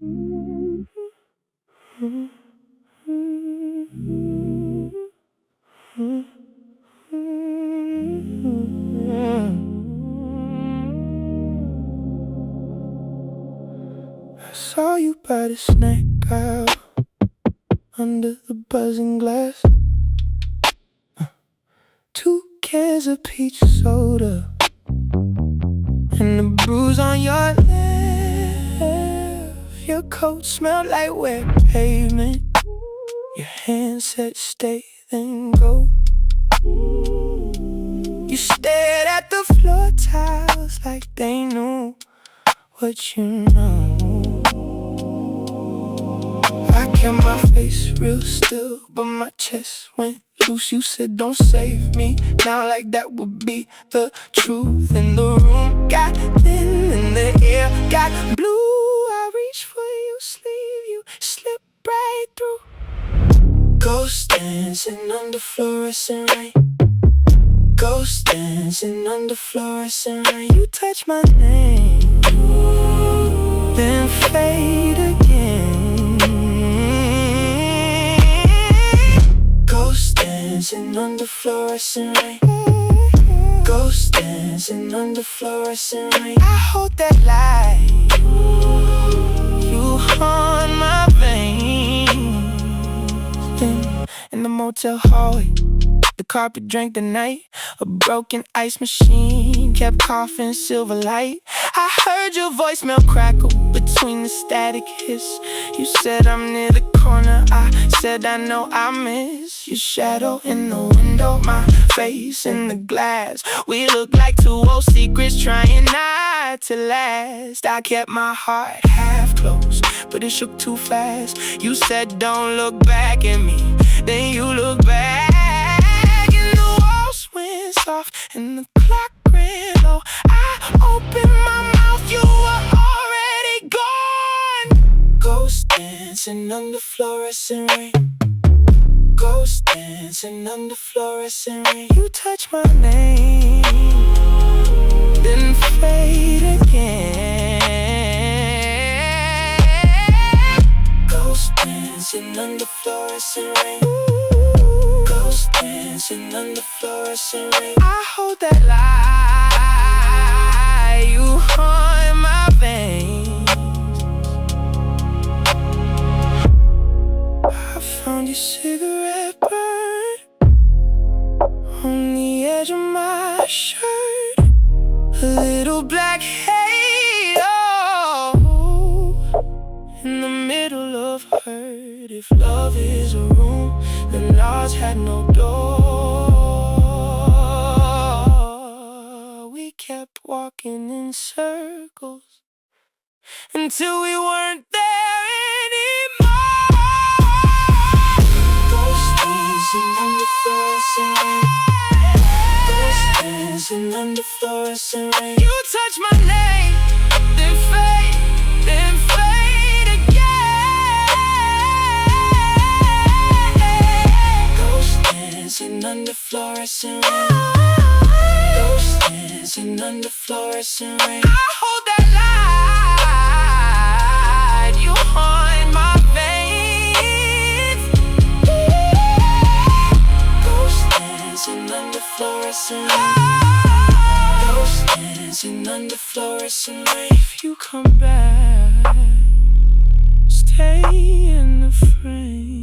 I saw you by the snack aisle under the buzzing glass. 2 cans of peach soda and the bruise on your left. Your coat smelled like wet pavement. Your hand said stay, then go. You stared at the floor tiles like they knew what you know. I kept my face real still, but my chest went loose. You said don't save me now, like that would be the truth. And the room got thin and the air got blue. I reached for your sleeve, you slipped right through. Ghost dancing under fluorescent rain. Ghost dancing under fluorescent rain. You touch my name, then fade again. Ghost dancing under fluorescent rain. Ghost dancing under fluorescent rain. I hold that light, you haunt my veins. In the motel hallway, the carpet drank the night. A broken ice machine kept coughing silver light. I heard your voicemail crackle between the static hiss. You said I'm near the corner. I said I know I miss your shadow in the window, my face in the glass. We look like 2 old secrets trying not to last. I kept my heart half closed, but it shook too fast. You said don't look back at me, then you look back. Went soft and the clock ran low. I opened my mouth, you were already gone. Ghost dancing under fluorescent rain. Ghost dancing under fluorescent rain. You touch my name, then fade again. Ghost dancing under fluorescent rain. Dancing under fluorescent rain. I hold that light, you haunt my veins. I found your cigarette burn on the edge of my shirt. A little black halo in the middle of hurt. If love is a room, then ours had no door. We kept walking in circles until we weren't there anymore. Ghost dancing under fluorescent rain. Ghost dancing under fluorescent rain. You touch my name, then fade dancing under fluorescent rain. Ghost dancing under fluorescent rain. I hold that light, you haunt my veins. Ghost dancing under fluorescent rain. Ghost dancing under fluorescent rain. If you come back, stay in the frame.